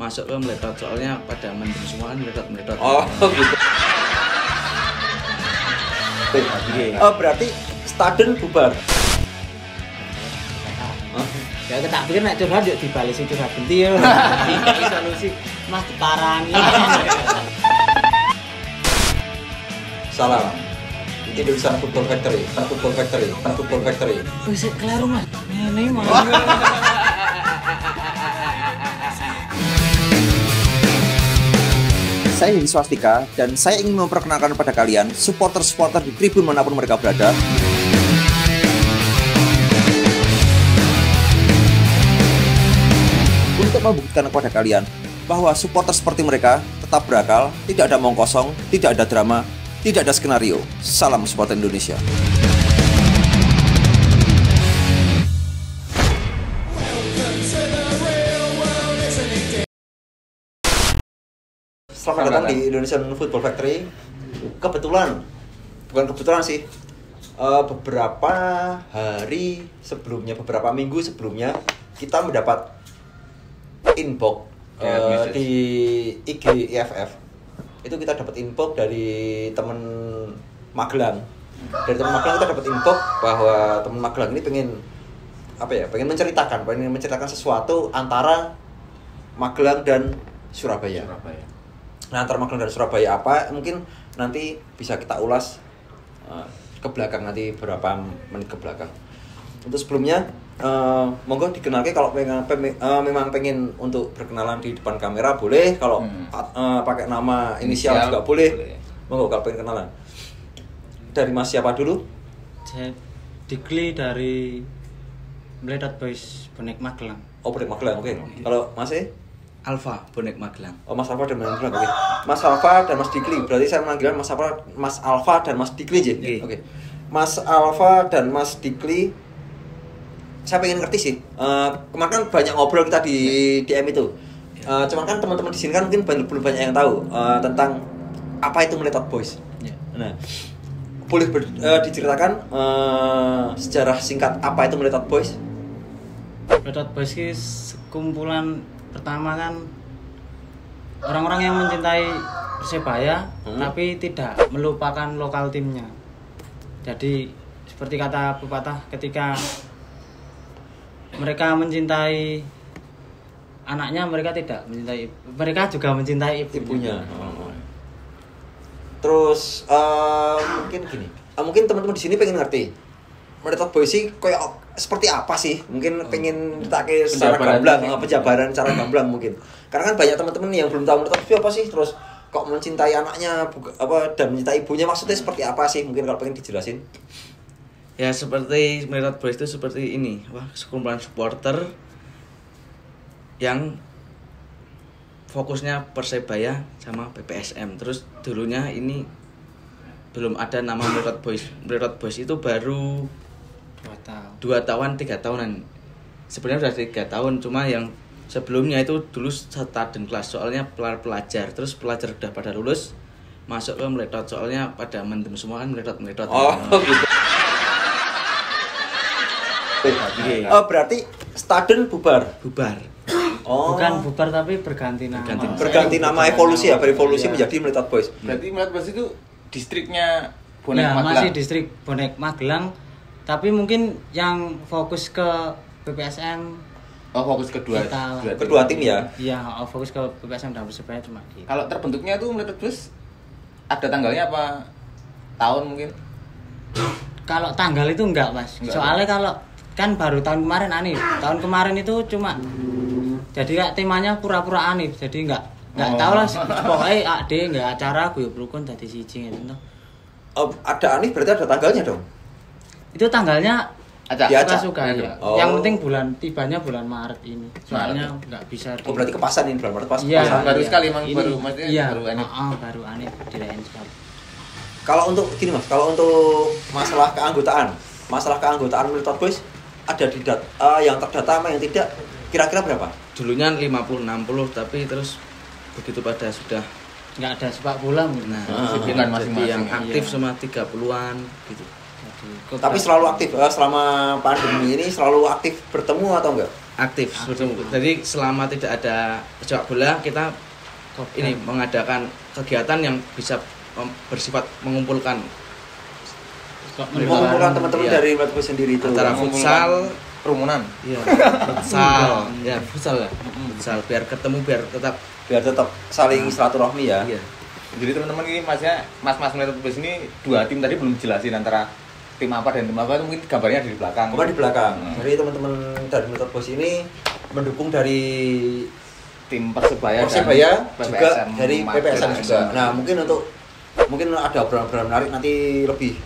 masuk ke meletot, soalnya pada mendem semua kan meletot. Oh gitu. Berarti stadion bubar. Ya tak pikir nek curhat yo dibalesi curhat genti yo. Iki solusi Mas diparangi. Salam. Indonesia Football Factory. Wis keliru Mas. Ngene mah. Saya Hedi Swastika dan saya ingin memperkenalkan kepada kalian supporter-supporter di tribun manapun mereka berada. Untuk membuktikan kepada kalian bahwa supporter seperti mereka tetap berakal, tidak ada omong kosong, tidak ada drama, tidak ada skenario. Salam supporter Indonesia. Selamat datang di Indonesian Football Factory. Kebetulan, bukan kebetulan sih, beberapa hari sebelumnya, beberapa minggu sebelumnya kita mendapat inbox di IG IFF. Itu kita dapat inbox dari teman Magelang. Dari teman Magelang kita dapat inbox bahwa teman Magelang ini pengen menceritakan sesuatu antara Magelang dan Surabaya. Nah, antara Magelang dan Surabaya apa? Mungkin nanti bisa kita ulas ke belakang, nanti beberapa menit ke belakang. Untuk sebelumnya, monggo dikenalkan kalau memang pengen untuk berkenalan di depan kamera boleh, kalau pakai nama inisial juga boleh. Monggo kalau pengen kenalan. Dari Mas siapa dulu? Saya Dikli dari Meletot Boys Bonek Magelang. Oh, Bonek Magelang, oke. Kalau Mas Alfa Bonek Magelang. Oh, Mas Alfa dan Mas Magelang, oke. Mas Alfa dan Mas Dikli. Berarti saya manggilnya Mas Alfa dan Mas Dikli aja. Oke. Mas Alfa dan Mas Dikli. Saya pengen ngerti sih. Kemarin kan banyak ngobrol kita di DM itu. Cuman kan teman-teman di sini kan mungkin belum banyak yang tahu tentang apa itu Meletot Boys. Nah, boleh diceritakan sejarah singkat apa itu Meletot Boys? Meletot Boys ini sekumpulan pertama kan orang-orang yang mencintai Persebaya tapi tidak melupakan lokal timnya. Jadi seperti kata pepatah, ketika mereka mencintai anaknya, mereka juga mencintai ibunya. Terus mungkin gini, mungkin teman-teman di sini pengen ngerti Meletot Boys sih kayak seperti apa sih? Mungkin pengen ditake secara gamblang, penjabaran secara gamblang mungkin. Karena kan banyak teman-teman yang belum tahu Meletot Boys apa sih, terus kok mencintai anaknya dan mencintai ibunya, maksudnya seperti apa sih? Mungkin kalau pengen dijelasin. Ya, seperti Meletot Boys itu seperti ini, sekumpulan supporter yang fokusnya Persebaya sama PPSM. Terus dulunya ini belum ada nama Meletot Boys. Meletot Boys itu baru 2 tahun, 3 tahunan. Sebenarnya sudah 3 tahun, cuma yang sebelumnya itu dulu stadion kelas, soalnya pelajar. Terus pelajar udah pada lulus, masuk ke Meletot, soalnya pada mendem semua kan meletot. Oh gitu. Berarti stadion bubar. Oh. Bukan bubar tapi berganti nama. Berganti nama, evolusi ya, berevolusi menjadi Meletot Boys. Berarti Meletot Boys itu distriknya Bonek ya, Magelang. masih distrik Bonek Magelang, tapi mungkin yang fokus ke PPSM. Oh, fokus kedua tim ya. Iya, fokus ke PPSM dan Persebaya cuma gitu. Kalau terbentuknya itu Meletot Boys ada tanggalnya apa? Tahun mungkin? Kalau tanggal itu enggak, Mas. Soalnya kalau kan baru tahun kemarin Anif. Tahun kemarin itu cuma jadi kayak temanya pura-pura Anif. Jadi enggak tahu lah, pokoknya AD enggak acara guyub rukun tadi siji gitu. Ada Anif berarti ada tanggalnya dong. Itu tanggalnya suka-suka ya. Oh. Yang penting tibanya bulan Maret ini. Soalnya enggak bisa. Oh, berarti kepasan ini bulan Maret pas. Iya, baru sekali emang ini, baru maksudnya iya, baru Anif. Baru Anif dirayain sekali. Kalau untuk gini Mas, kalau untuk masalah keanggotaan Meletot Boys ada di yang terdata sama yang tidak, kira-kira berapa? Dulunya 50-60, tapi terus begitu pada sudah Enggak ada sepak bola. nah, bukan jadi masing-masing. yang aktif Iya. sama 30-an gitu. Tapi selalu aktif selama pandemi ini, selalu aktif bertemu atau enggak? aktif. Jadi selama tidak ada sepak bola kita ini mengadakan kegiatan yang bisa bersifat mengumpulkan teman-teman iya. dari Melihat Boys sendiri itu antara futsal, kerumunan. iya, futsal, ya futsal ya, futsal biar ketemu biar tetap saling silaturahmi ya. Iya. Jadi teman-teman ini maksudnya mas-mas Melihat Boys ini 2 tim tadi belum jelasin antara tim apa dan tim apa, itu mungkin gambarnya ada di belakang. Bukan di belakang. Jadi teman-teman dari Melihat Boys ini mendukung dari tim Persebaya juga PPSM dari PPSM juga. Nah, mungkin ada obrolan menarik nanti lebih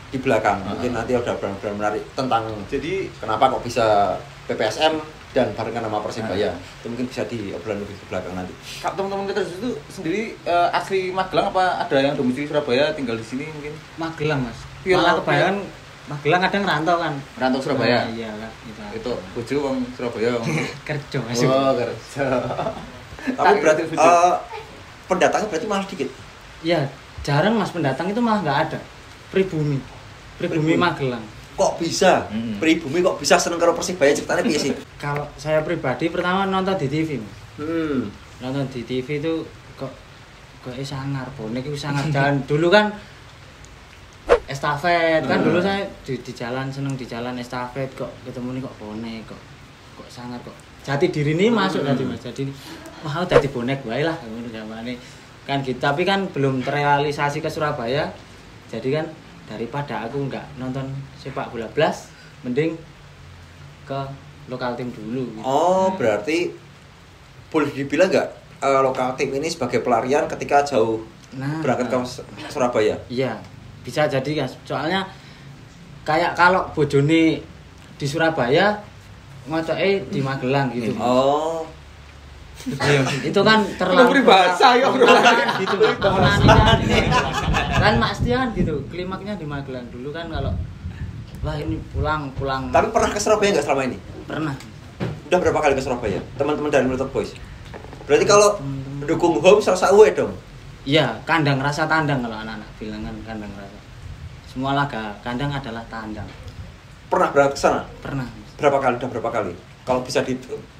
di belakang. Mungkin nanti ada obrolan menarik tentang jadi kenapa kok bisa PPSM dan barengan nama Persebaya. Itu mungkin bisa diobrolan lebih ke belakang nanti. Kak, teman-teman kita itu sendiri asli Magelang apa ada yang domisili Surabaya tinggal di sini mungkin? Magelang, Mas. Iya, Malah kebanyakan Magelang kadang rantau kan. Rantau Surabaya. Iya, Kak. Itu bojo wong Surabaya wong. Kerja, Mas. Oh, kerja. Tapi berarti pendatangnya berarti malah dikit. Iya, jarang Mas pendatang itu malah nggak ada. Pribumi Magelang. Kok bisa? Pribumi kok bisa seneng karo Persibaya, ceritanya piye sih? Kalau saya pribadi pertama nonton di TV, Mas. Nonton di TV itu kok sangar, bonek itu sangar. Dan dulu kan estafet kan dulu saya di jalan seneng di jalan estafet kok ketemu nih kok bonek kok sangar kok. Jati diri ini masuk tadi Mas. Jadi wah dadi bonek wae lah ngono zamane. Kan gitu, tapi kan belum terrealisasi ke Surabaya. Jadi kan daripada aku nggak nonton sepak bola blas, mending ke lokal tim dulu gitu. Oh, berarti boleh dibilang nggak lokal tim ini sebagai pelarian ketika jauh berangkat ke Surabaya? Iya, bisa jadi kan. Soalnya kayak kalau bojone di Surabaya, ngocoke di Magelang gitu. Oh. Itu kan terlalu bahasa ya gitu kan Mas Tian gitu klimaknya di Magelang dulu kan. Kalau wah ini pulang tapi pernah ke Surabaya nggak selama ini? Pernah. Udah berapa kali ke Surabaya teman-teman dari Melihat Boys? Berarti kalau mendukung home serasa uwe dong? Iya, kandang rasa tandang kalau anak-anak bilang kan kandang rasa. Semua laga kandang adalah tandang. Pernah berangkat ke sana? Pernah. Berapa kali? Udah berapa kali? Kalau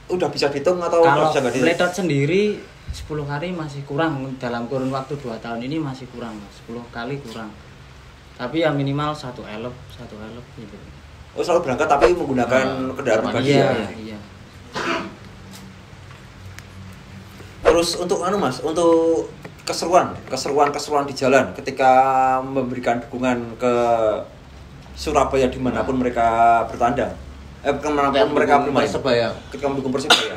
udah bisa dihitung atau kalau bisa nggak dihitung? Melihat sendiri 10 hari masih kurang, dalam kurun waktu 2 tahun ini masih kurang, 10 kali kurang. Tapi ya minimal 1 elep gitu. Oh, selalu berangkat tapi menggunakan kendaraan pribadi ya? Iya. Terus untuk Mas, untuk keseruan di jalan ketika memberikan dukungan ke Surabaya dimanapun mereka bertandang. Kemanapun mereka bermain. Persebaya. Ketika mendukung Persebaya.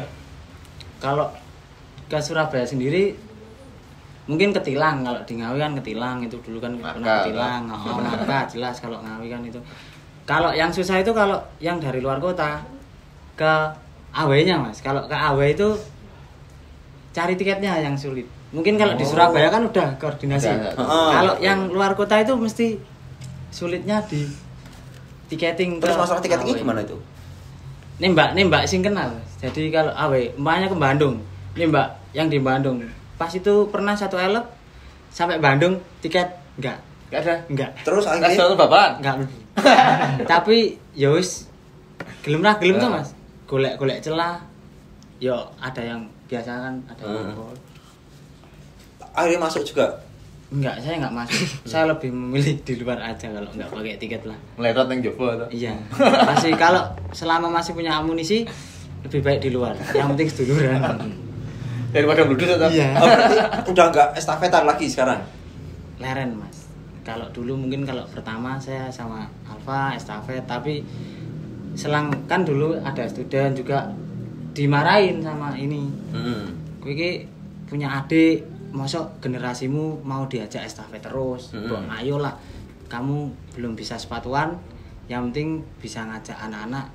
Kalau ke Surabaya sendiri mungkin Ketilang, kalau di Ngawi kan Ketilang itu dulu kan pernah Ketilang, Marka jelas kalau Ngawi kan itu. Kalau yang susah itu kalau yang dari luar kota ke AW-nya Mas. Kalau ke AW itu cari tiketnya yang sulit. Mungkin kalau di Surabaya kan udah koordinasi. Kalau yang luar kota itu mesti sulitnya di tiketing. Terus masalah tiketingnya gimana itu? Nembak sing kenal. Jadi kalau umpamanya ke Bandung, nembak yang di Bandung. Pas itu pernah 1 elep sampai Bandung tiket enggak ada. Enggak. Terus akhirnya satu bapak enggak. Tapi ya wis gelem tuh Mas. Golek celah. Yo ada yang biasa kan ada yang akhirnya masuk juga. Enggak, saya enggak masuk. Saya lebih memilih di luar aja kalau enggak pakai tiket lah. Meletot yang Jopo atau? Iya. Masih kalau selama masih punya amunisi lebih baik di luar. Yang penting seduluran. Daripada bludus atau? Iya. Oh, berarti udah enggak estafetan lagi sekarang. Leren, Mas. Kalau dulu mungkin kalau pertama saya sama Alfa estafet, tapi selang kan dulu ada student juga dimarahin sama ini. Kowe iki punya adik, mosok generasimu mau diajak estafet terus. Ayolah, kamu belum bisa sepatuan, yang penting bisa ngajak anak-anak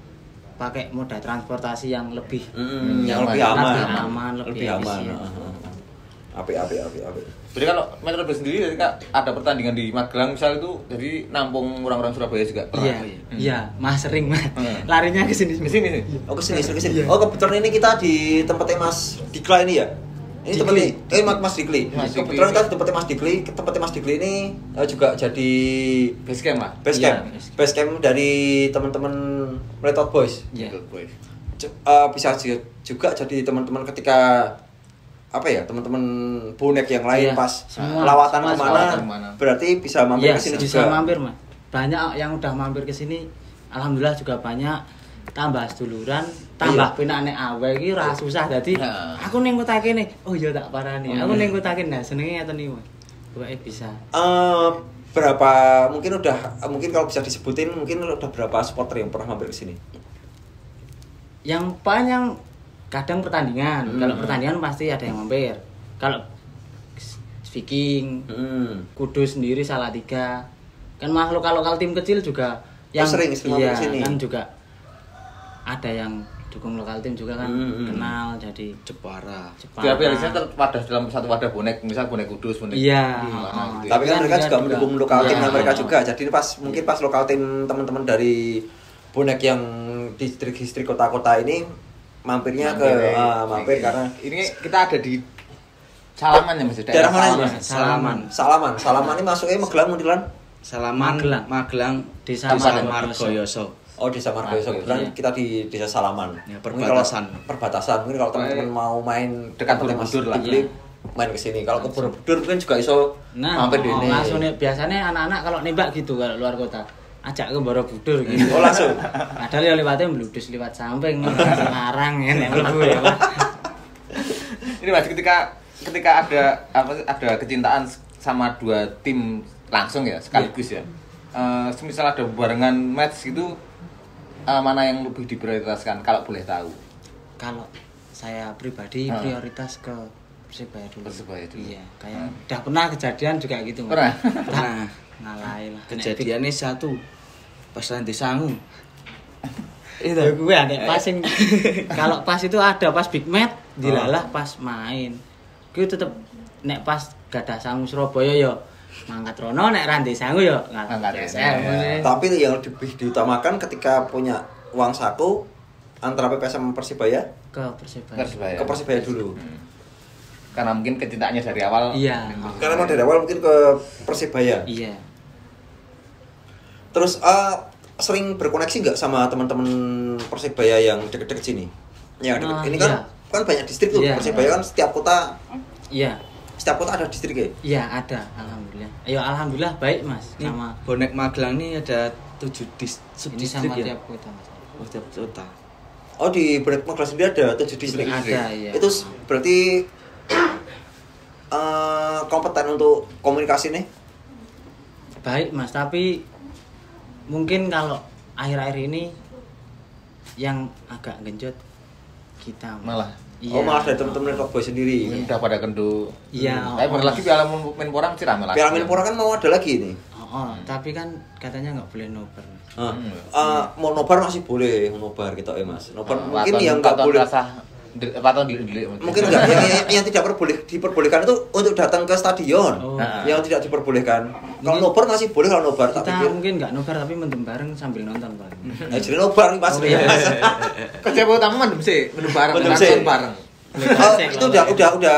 pakai moda transportasi yang lebih yang lebih aman, lebih aman. Apik. Jadi kalau Melihat Boys sendiri ketika ada pertandingan di Magelang misal itu jadi nampung orang-orang Surabaya juga. Iya, Mas sering Mas. Larinya ke sini. Oh, ke sini. Oh, kebetulan ini kita di tempatnya Mas Dikla ini ya. Ini tempatnya Mas Dikli. Kebetulan kita di tempatnya Mas Dikli. Tempatnya Mas Dikli ini juga jadi base camp lah. Base camp dari teman-teman Melihat Boys. Iya. bisa juga jadi teman-teman ketika apa ya, teman-teman bonek yang lain Iya, pas semua lawatan lawatan kemana kemana. berarti bisa mampir Iya, ke sini bisa juga. mampir Mas. Banyak yang udah mampir ke sini. Alhamdulillah juga banyak tambah seduluran, tambah pinane awe iki ora susah dadi Nah. aku ning kota kene. Oh iya tak parani. Aku ning kota kene. Nah, senenge ngeten iki Mas. Pokoke bisa. Berapa mungkin kalau bisa disebutin mungkin udah berapa supporter yang pernah mampir ke sini? Yang panjang kadang pertandingan. Kalau pertandingan pasti ada yang mampir. Kalau Viking, Kudus sendiri Salatiga. Kan makhluk lokal tim kecil juga yang sering mampir iya, ke sini. kan juga ada yang dukung lokal tim juga kan kenal jadi Jepara. Tiap biasanya terwadah dalam satu wadah bonek, misal bonek Kudus, bonek. Iya. Gitu. Tapi kan mereka juga mendukung lokal tim Iya. mereka juga. Jadi mungkin pas lokal tim teman-teman dari bonek yang distrik-distrik kota-kota ini mampir karena ini kita ada di Salaman ya Mas. daerah mana? Salaman. Ini masuknya Magelang Muntilan. Salaman, Magelang, Desa Kabupaten Margoyoso. Margoyoso. Oh, Desa Margoyoso. Kebetulan Iya. kita di Desa Salaman. Ya, Mungkin kalau perbatasan. Mungkin kalau teman-teman mau main Dekat tempatnya Mas Borobudur lah. Dikli, main ke sini. Kalau ke Borobudur mungkin juga iso mampir di ini. Langsung nih, biasanya anak-anak kalau nembak gitu kalau luar kota ajak ke Borobudur gitu. Oh, langsung. Padahal ya lewatnya meludus lewat samping Semarang ya nek mlebu ya Pak. Ini Mas ketika ada kecintaan sama dua tim langsung ya sekaligus ya. Semisal ada barengan match gitu, mana yang lebih diprioritaskan kalau boleh tahu? Kalau saya pribadi prioritas ke Persebaya dulu. Persebaya dulu. Iya, kayak udah pernah kejadian juga gitu. Mas. Pernah? Nah, Ngalahin lah. kejadiannya satu pas nanti sangu. Itu gue ada passing. Kalau pas itu ada pas big match dilalah pas main. Gue tetep nek pas gadah sangu Surabaya yo mangkat rono, nek ranti sangu yo ngangkat SM. Tapi yang lebih diutamakan ketika punya uang saku antara PPS sama Persibaya Ke Persebaya. Persebaya. ke Persibaya dulu. Karena mungkin kecintaannya dari awal. Iya. Karena emang dari awal mungkin ke Persibaya. Iya. Terus sering berkoneksi nggak sama teman-teman Persibaya yang deket-deket sini? Yang deket. Ini kan Iya. kan banyak distrik tuh. Iya. Persibaya kan setiap kota Iya. ada distriknya. Iya ada, alhamdulillah. Ayo alhamdulillah baik Mas Ini sama bonek Magelang ini ada 7 ini subdistrik sama ya. tiap kota Mas. Oh, tiap kota. Oh, di Bonek Magelang sendiri ada 7 distrik. Ada iya. Itu berarti kompeten untuk komunikasi nih. Baik Mas, tapi mungkin kalau akhir-akhir ini yang agak genjot kita Mas. Malah. Iya. Oh, malah dari teman-teman Rock Boy sendiri. Mungkin udah pada kendu. Iya. Tapi bener lagi Piala Menpora mesti rame lagi. Piala Menpora kan mau ada lagi nih. Tapi kan katanya nggak boleh nobar. Mas. Mau nobar masih boleh, nobar kita Mas. Nobar mungkin Waton- yang nggak waton boleh. rasa waton dilik. Mungkin enggak, yang tidak diperbolehkan itu untuk datang ke stadion. Oh. Yang tidak diperbolehkan. Kalau nobar masih boleh kalau nobar, tak Kita pikir. mungkin nggak nobar tapi mendem bareng sambil nonton bareng. Jadi nobar Mas. Oh, iya. Kerja utama mendem sih, mendem bareng, Mendem nonton sih. bareng. Itu udah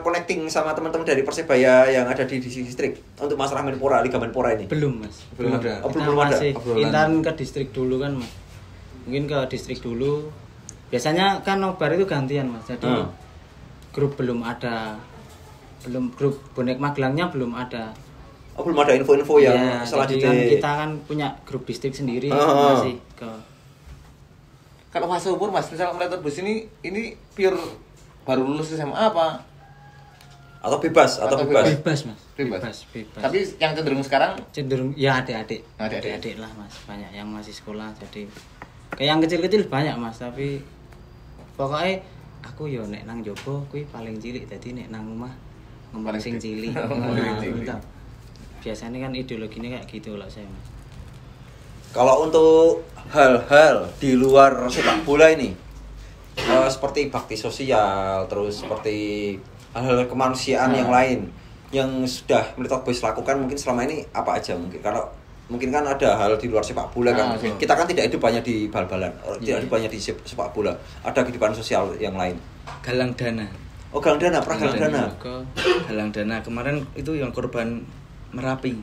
connecting sama teman-teman dari Persebaya yang ada di distrik untuk masalah Menpora, Liga Menpora ini. Belum Mas. Belum ada. Oh, Kita belum ada. masih Obrolan. intan ke distrik dulu kan Mas. Mungkin ke distrik dulu. Biasanya kan nobar itu gantian Mas. Jadi grup belum ada. Grup bonek Magelangnya belum ada. Oh, belum ada info-info yang Iya, jadi selanjutnya. kan kita kan punya grup distrik sendiri masih ke Kalau fase umur Mas, misalnya melihat bus ini pure baru lulus SMA apa? Atau bebas. bebas Mas. Bebas. Bebas. Tapi yang cenderung sekarang cenderung ya adik-adik. Adik-adik. Adik-adik lah Mas. Banyak yang masih sekolah jadi kayak yang kecil-kecil banyak Mas, tapi pokoknya aku yo nek nang jopo kuwi paling cilik dadi nek nang omah ngomong sing cilik. Paling cilik. Nah, biasanya kan ideologinya kayak gitu lah saya Mas. Kalau untuk hal-hal di luar sepak bola ini, seperti bakti sosial, terus seperti hal-hal kemanusiaan yang lain yang sudah Melitot Boys lakukan mungkin selama ini apa aja mungkin? Kalau mungkin kan ada hal di luar sepak bola kan, kita kan tidak hidup hanya di bal-balan, tidak hidup hanya di sepak bola, ada kehidupan sosial yang lain. Galang dana. Oh, galang dana, pernah galang dana. Galang dana kemarin itu yang korban Merapi.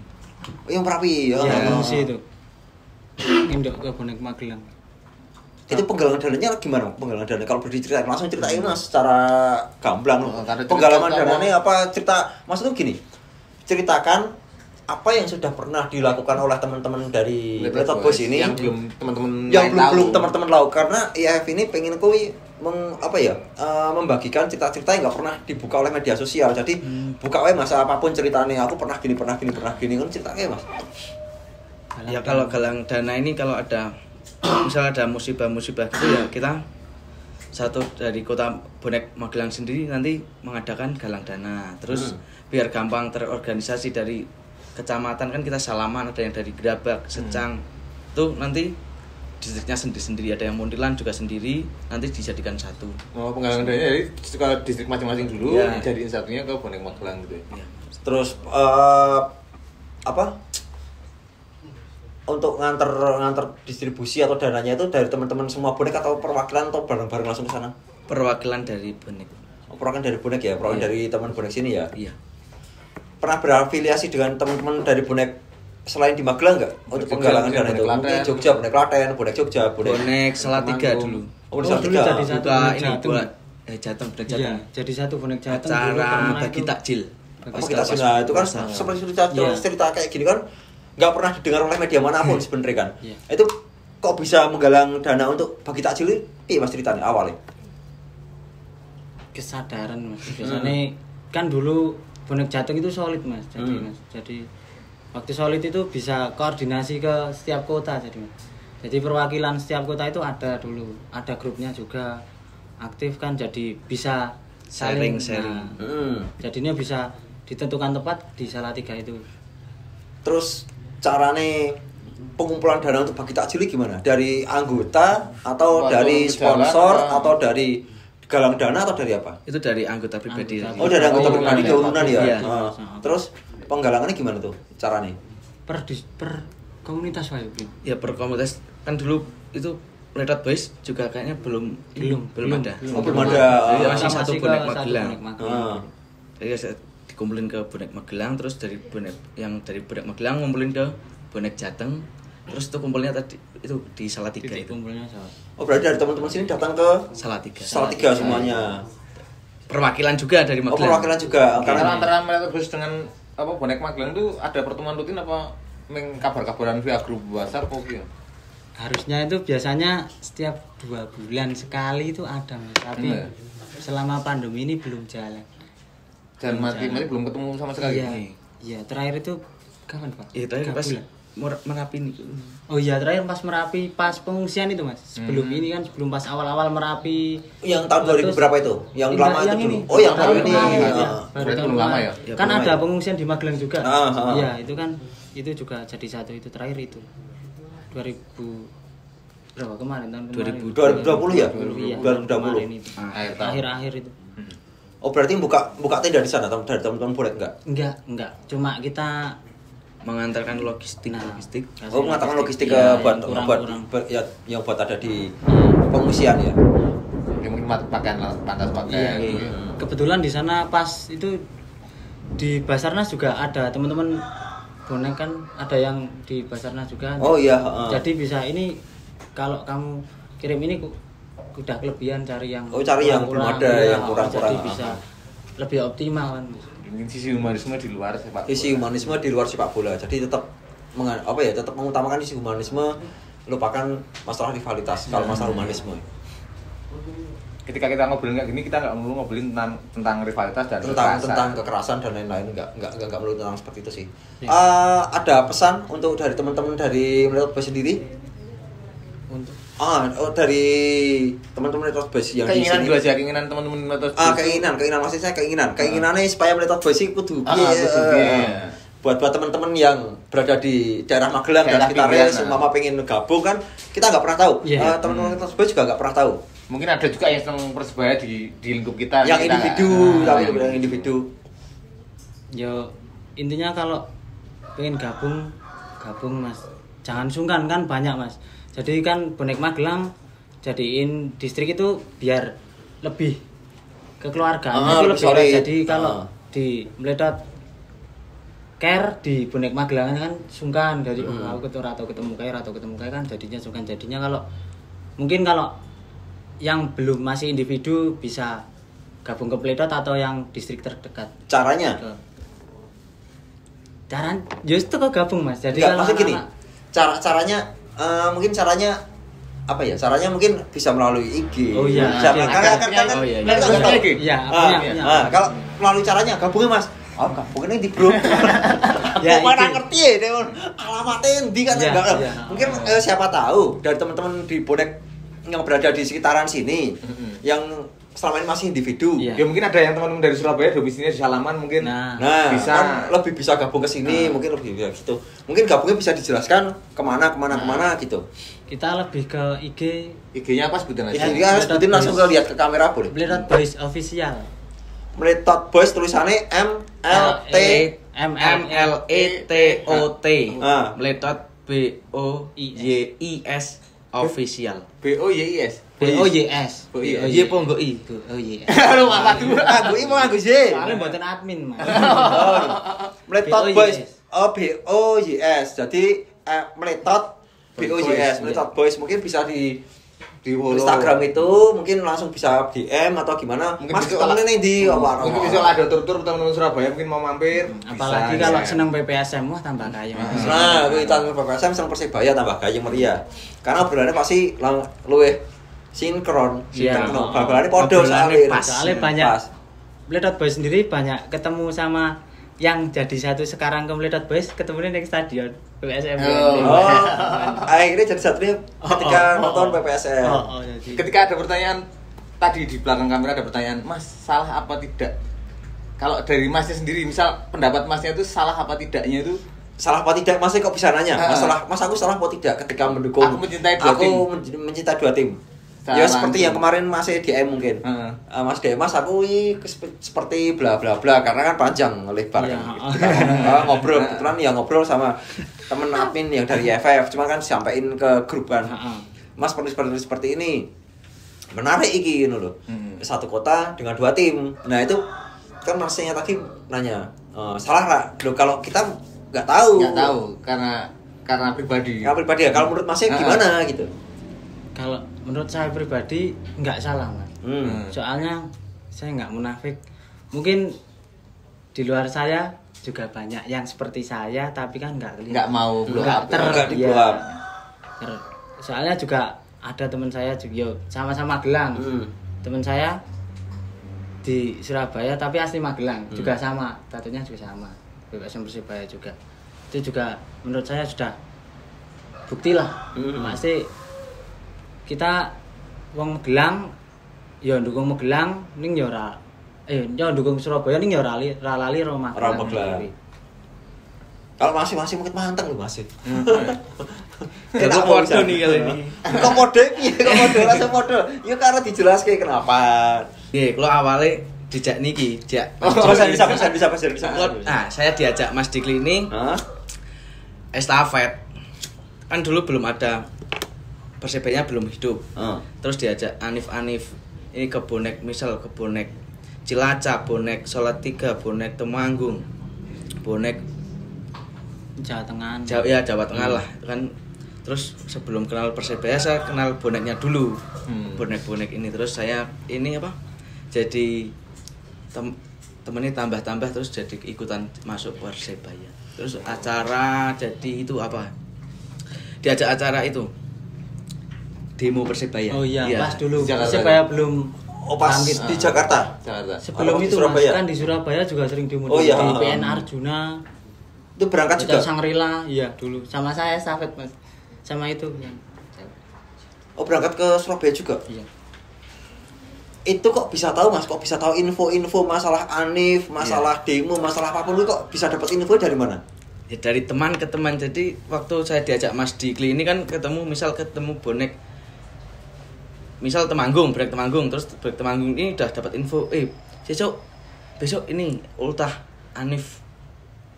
Oh, yang Merapi ya. Ya, fungsi itu. Induk ke bonek Magelang. Itu penggalangan dananya gimana? Penggalangan dana kalau boleh diceritain langsung ceritain Mas secara gamblang loh. Penggalangan dananya apa cerita Mas itu gini. Ceritakan apa yang sudah pernah dilakukan oleh teman-teman dari Meletot Boys ini yang belum teman-teman belum teman-teman tahu karena IAF ini pengen membagikan cerita-cerita yang nggak pernah dibuka oleh media sosial. Jadi buka aja Mas apapun ceritanya, aku pernah gini kan ceritanya Mas. Ya kalau galang dana ini kalau ada misalnya ada musibah-musibah gitu ya kita satu dari kota Bonek Magelang sendiri nanti mengadakan galang dana. Terus biar gampang terorganisasi dari kecamatan kan kita salaman, ada yang dari Gerabak, Secang. Tuh nanti distriknya sendiri-sendiri, ada yang Muntilan juga sendiri, nanti dijadikan satu. Oh, penggalangan dananya jadi kalau distrik masing-masing dulu Ya. jadiin satunya ke Bonek Magelang gitu ya. Terus untuk nganter distribusi atau dananya itu dari teman-teman semua bonek atau perwakilan atau bareng-bareng langsung ke sana? Perwakilan dari Bonek. Oh, perwakilan dari bonek ya, perwakilan dari teman bonek sini ya. Iya. Pernah berafiliasi dengan teman-teman dari bonek selain di Magelang nggak untuk penggalangan dana itu? Mungkin Jogja, bonek Klaten, bonek Jogja, Bonek Salatiga dulu. Oh, dulu Salatiga. jadi satu Buka bonek ini Jateng. buat Jateng, Bonek Iya, Jateng. jadi satu bonek Jateng. dulu Acara pernah bagi itu- takjil. Oh, kita nah, itu kan seperti cerita kayak gini kan nggak pernah didengar oleh media manapun sebenarnya kan. Iya. Itu kok bisa menggalang dana untuk bagi takjil ini? Iya Mas ceritanya awalnya. Kesadaran Mas. Biasanya kan dulu bonek Jateng itu solid Mas. Jadi waktu solid itu bisa koordinasi ke setiap kota jadi Mas. Jadi perwakilan setiap kota itu ada dulu, ada grupnya juga aktif kan jadi bisa saling Sharing. jadinya bisa ditentukan tepat di Salatiga itu. Terus carane pengumpulan dana untuk bagi takjil ini gimana? Dari anggota atau Waktu dari berjalan, sponsor apa? atau dari galang dana atau dari apa? Itu dari anggota pribadi. Anggota. Oh dari anggota Oh, pribadi iya. ke urunan ya. Iya. Ah. Terus penggalangannya gimana tuh caranya? Per komunitas wae, Bro. Ya per komunitas kan dulu itu Meletot Boys juga kayaknya belum ada. Oh, belum ada. Jadi Ah. masih satu Masih ke bonek satu Magelang. bonek Magelang. Ah. Jadi saya dikumpulin ke bonek Magelang, terus dari bonek Magelang ngumpulin ke bonek Jateng, terus itu kumpulnya tadi itu di Salatiga Titik itu. kumpulnya sama. Oh berarti dari teman-teman sini datang ke Salatiga. Salatiga semuanya. Perwakilan juga dari Oh Magelang. perwakilan juga. Karena Karena antara Meletot Boys dengan apa Bonek Magelang itu ada pertemuan rutin apa kabar-kabaran via grup WhatsApp kok gitu? Harusnya itu biasanya setiap 2 bulan sekali itu ada Mas. Tapi Iya. selama pandemi ini belum jalan. Dan mati belum ketemu sama sekali. Iya. Iya, terakhir itu kapan, Pak? Iya, terakhir 3 pas bulan. Merapi nih. Oh iya, terakhir pas Merapi, pas pengungsian itu Mas. Sebelum ini kan, sebelum pas awal-awal Merapi. yang tahun 2000 Terus- berapa itu? Yang Enggak, lama itu yang dulu. ini. Oh yang baru Tahun ini. kemarin, Ah. ya. Baru Berarti tahun belum lama kemarin. ya? Ya, Kan belum ada lama ya. pengungsian di Magelang juga. Ah. Iya, itu kan itu juga jadi satu itu terakhir itu. 2000 berapa kemarin tahun kemarin? 2020 ya? Iya, 2020. kemarin itu. Akhir tahun. Akhir-akhir itu. Oh berarti buka tenda di sana dari teman-teman boleh enggak? Enggak. Cuma kita Mengantarkan logistik. kasih Oh mengatakan logistik ke Iya, buat yang buat kurang-kurang. ya, yang buat ada di pengungsian ya. Ya, mungkin pakaian lah, pantas Iya, pakaian. iya. gitu. Kebetulan di sana pas itu di Basarnas juga ada teman-teman bonek kan ada yang di Basarnas juga. Oh iya. heeh. Jadi bisa ini kalau kamu kirim ini udah kelebihan cari yang Oh, cari yang belum ada, iya, yang kurang-kurang. jadi bisa lebih optimal kan. Mungkin sisi humanisme di luar sepak bola. Sisi humanisme di luar sepak bola. Jadi tetap tetap mengutamakan sisi humanisme, lupakan masalah rivalitas kalau masalah humanisme. Ketika kita ngobrolin kayak gini, kita nggak melulu ngobrolin tentang rivalitas dan Tentang kekerasan dan lain-lain enggak melulu tentang seperti itu sih. Ada pesan untuk dari teman-teman dari Meletot Boys sendiri? Untuk Dari teman-teman Meletot Boys yang di keinginan sini. dulu aja, keinginan teman-teman Meletot Boys. Keinginan maksud saya keinginannya supaya Meletot Boys itu kudu kudu piye. buat teman-teman yang berada di daerah Magelang dan Daerah sekitarnya pinggiran, seumpama pengen gabung kan kita nggak pernah tahu. Iya. Teman-teman Meletot Boys juga nggak pernah tahu. Mungkin ada juga yang senang persebaya di lingkup kita. Yang kita individu, nggak- yang individu. yo intinya kalau pengen gabung Mas. Jangan sungkan kan banyak Mas. Jadi kan bonek Magelang jadiin distrik itu biar lebih kekeluargaan itu lebih solid. enak. Jadi kalau di Meletot care di bonek Magelang kan sungkan dari aku ketemu atau ketemu care kan jadinya sungkan. Jadinya kalau Mungkin kalau yang belum masih individu bisa gabung ke Pledot atau yang distrik terdekat. Caranya? Justru kok gabung Mas. Jadi kalau maksud gini, caranya mungkin caranya apa ya? Caranya mungkin bisa melalui IG. Oh iya. Kalau melalui caranya gabungnya Mas. Oh, gabungnya di grup. Ya, mana ngerti ya, Dewan. Alamatnya di kan enggak. Mungkin siapa tahu dari teman-teman di bonek yang berada di sekitaran sini yang selama ini masih individu. Ya mungkin ada yang teman-teman dari Surabaya domisilinya di Salaman mungkin. Nah, bisa kan lebih bisa gabung ke sini, mungkin lebih bisa gitu. Mungkin gabungnya bisa dijelaskan kemana gitu. Kita lebih ke IG. IG-nya apa sebutin aja? IG-nya sebutin langsung ke lihat ke kamera boleh. Pledot Boys official. Pledot Boys tulisannya MLETOT. Pledot BOYIS official. BOYIS. BOYS. Y po nggo I. BOYS. Lu apa tuh? Aku ini mau nganggo Z. Soalnya buatan admin, Mas. Pledot Boys. BOYS. Jadi Pledot BOYS. Pledot Boys mungkin bisa di Instagram itu mungkin langsung bisa DM atau gimana. Mungkin Mas temennya di apa? Mungkin bisa ada tur-tur teman-teman Surabaya mungkin mau mampir. Apalagi kalau seneng PPSM wah tambah kaya. Nah, kita PPSM seneng Persebaya tambah kaya meriah. Karena obrolannya pasti luwih sinkron. Bal-balane podo soalnya banyak. Pledot Boys sendiri banyak ketemu sama yang jadi satu sekarang ke Pledot Boys ketemunya di stadion PPSM. Akhirnya jadi satunya ketika nonton PPSM. Ketika ada pertanyaan tadi di belakang kamera ada pertanyaan, Mas salah apa tidak? Kalau dari Masnya sendiri, misal pendapat Masnya itu salah apa tidaknya itu? Salah apa tidak? Masnya kok bisa nanya? Mas aku salah apa tidak ketika mendukung? Aku mencintai dua tim. Mencintai dua tim. Ya seperti yang kemarin Mas DM mungkin. Mas DM Mas aku seperti bla bla bla karena kan panjang lebar kan. Ngobrol kebetulan ya ngobrol sama temen admin yang dari FF cuma kan disampaikan ke grup kan. Mas seperti ini. Menarik iki ngono lho. Satu kota dengan dua tim. Nah itu kan Masnya tadi nanya salah enggak? Loh kalau kita enggak tahu. Enggak tahu karena pribadi. Ya pribadi ya. Kalau menurut Masnya gimana gitu? Kalau menurut saya pribadi nggak salah Mas. Soalnya saya nggak munafik. Mungkin di luar saya juga banyak yang seperti saya tapi kan nggak kelihatan. Nggak mau blow up. Nggak di blow up. Soalnya juga ada teman saya juga sama-sama Magelang. Teman saya di Surabaya tapi asli Magelang juga sama, tatunya juga sama. PPSM Persebaya juga. Itu juga menurut saya sudah bukti lah. Masih kita wong Magelang ya ndukung Magelang ning ya ora ndukung Surabaya ning ya ora lali ro Magelang. Kalau masih mungkin manteng lho masih. Kita podo nih kali ini. Kok podo piye? Kok podo rasa podo? Ya karena dijelaske kenapa. Nggih, kalau awalnya dijak niki, jak. Bisa. Nah, saya diajak Mas Dikli ini. Estafet. Kan dulu belum ada Persebaya belum hidup. Terus diajak Anif ini ke bonek, misal ke bonek Cilacap, bonek Salatiga, bonek Temanggung, bonek Jawa Tengah. Jawa Tengah lah kan. Terus sebelum kenal Persebaya saya kenal boneknya dulu. Bonek-bonek ini terus saya ini apa? Jadi temennya tambah terus jadi ikutan masuk Persebaya. Terus acara jadi itu apa? Diajak acara itu demo Persebaya. Oh iya, ya. pas dulu Persebaya belum pas di Jakarta. Sebelum itu Mas, kan di Surabaya juga sering demo di PN Arjuna. Itu berangkat juga. Sangrila, iya dulu. Sama saya estafet Mas. Sama itu. Oh, berangkat ke Surabaya juga? Iya. Itu kok bisa tahu Mas? Kok bisa tahu info-info masalah Anif, masalah demo, masalah apapun itu kok bisa dapat info dari mana? Ya dari teman ke teman. Jadi waktu saya diajak Mas Dikli ini kan ketemu bonek misal Temanggung, brek Temanggung, terus brek Temanggung ini udah dapat info, besok ini ultah Anif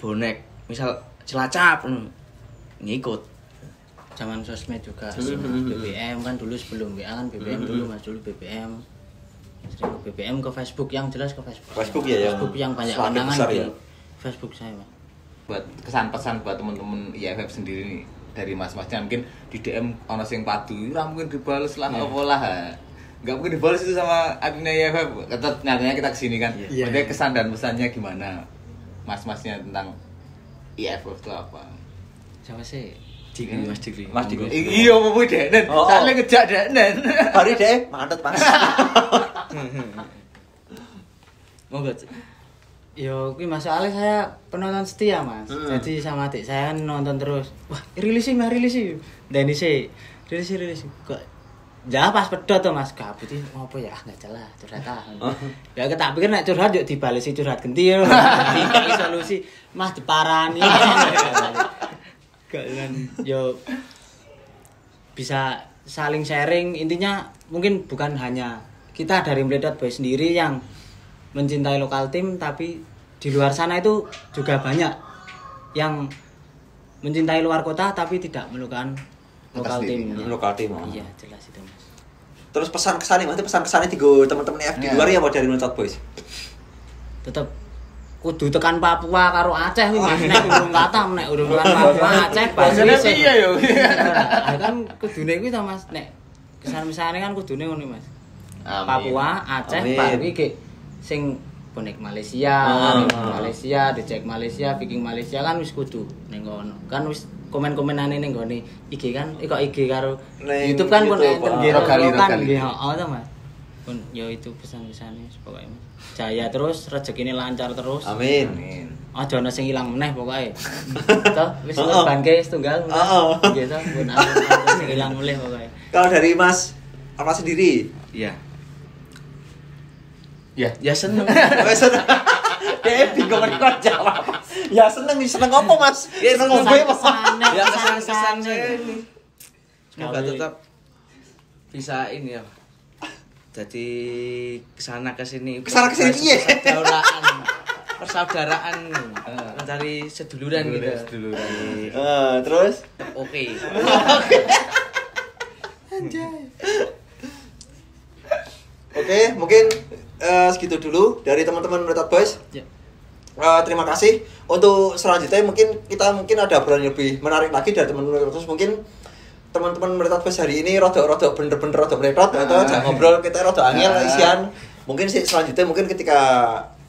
bonek, misal Cilacap ngikut. Zaman sosmed juga, BBM kan dulu sebelum WA kan BBM dulu Mas, dulu BBM. Sering ke BBM, ke Facebook, yang jelas ke Facebook. Facebook ya, Facebook yang banyak pandangan di Facebook saya Mas. Buat kesan pesan buat teman-teman IFF sendiri nih. dari mas-masnya mungkin di DM ono sing padu ora mungkin dibales lah apa lah. Enggak mungkin dibales itu sama adminnya IFF. Nyatanya kita kesini kan. Berarti kesan dan pesannya gimana mas-masnya tentang IFF itu apa? Siapa sih? Digri, Mas Digri. Mas Digri. Iya, apa kuwi Denen? Oh. Soalnya ngejak Denen. Hari deh mantep Mas. Monggo. Yo, kuwi masalahnya saya penonton setia, Mas. Jadi sama adik saya kan nonton terus. Wah, rilis sih. Dan ini rilis. Kok ya pas pedot tuh Mas, kabut iki ngopo ya? Enggak jelas curhat. Ya tak pikir nek curhat yo dibalesi curhat genti yo. Dikei solusi, Mas diparani. Kan yo bisa saling sharing, intinya mungkin bukan hanya kita dari Meletot Boys sendiri yang mencintai lokal tim, tapi di luar sana itu juga banyak yang mencintai luar kota tapi tidak melukan lokal tim. Lokal tim. Iya, jelas itu Mas. Terus pesan kesannya tiga teman-teman FF di luar ya apa dari Meletot Boys? Tetep kudu tekan Papua karo Aceh kuwi Mas. Nek urung katam nek urung tekan Papua Aceh Bahasanya piye yo? Kan kudune kuwi to Mas, nek kesan-kesane kan kudune ngono Mas. Amin. Papua, Aceh, Amin. Pak iki sing bonek Malaysia, Malaysia, dicek Malaysia, Viking Malaysia kan wis kudu ning kono. Kan wis komen-komenane ning gone IG kan, kok IG karo Neng YouTube kan pun YouTube, enten nggih rogali. nggih heeh to Mas. Pun yo itu pesan-pesane pokoknya Mas. Jaya terus, rezekine lancar terus. Amin. Amin. Aja ana sing ilang meneh pokoke. Toh wis ngorbanke setunggal. Nggih toh, pun ana sing ilang meneh pokoke. Kalau dari Mas apa sendiri? Iya. Ya. Ya seneng. Wes dia bingung kok jawab. Ya seneng apa Mas? Ya seneng ngombe apa? Ya kesan-kesan saya ini. Semoga tetap bisa ini ya. Jadi kesana kesini Kesini, iya. persaudaraan mencari seduluran gitu. Terus Oke. Oke, mungkin segitu dulu dari teman-teman Meletot Boys. Ya. Terima kasih. Untuk selanjutnya mungkin kita ada obrolan yang lebih menarik lagi dari teman-teman Meletot Boys. Mungkin teman-teman Meletot Boys hari ini rada-rada bener-bener rada meletot atau jangan ngobrol kita rada angel isian. Mungkin selanjutnya mungkin ketika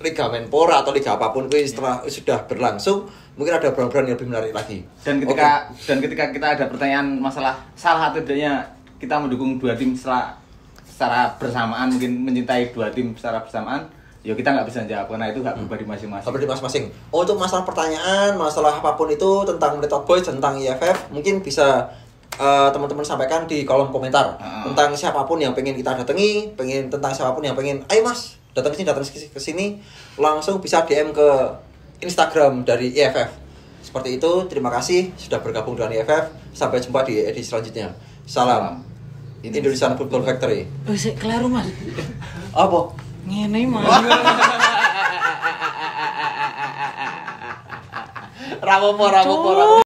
Liga Menpora atau liga apapun itu setelah sudah berlangsung, mungkin ada obrolan yang lebih menarik lagi. Dan ketika kita ada pertanyaan masalah salah satu tidaknya kita mendukung dua tim secara bersamaan, mungkin mencintai dua tim secara bersamaan, ya kita nggak bisa jawab karena itu hak pribadi masing-masing. Pribadi masing-masing. Untuk masalah pertanyaan, masalah apapun itu tentang Meletot Boys, tentang IFF, mungkin bisa teman-teman sampaikan di kolom komentar tentang siapapun yang pengen kita datangi, tentang siapapun yang pengen, ayo Mas, datang ke sini, langsung bisa DM ke Instagram dari IFF. Seperti itu. Terima kasih sudah bergabung dengan IFF. Sampai jumpa di edisi selanjutnya. Salam Indonesian Football Factory. Wis kelaru Mas. Apa? Ngene Mas. Rapopo.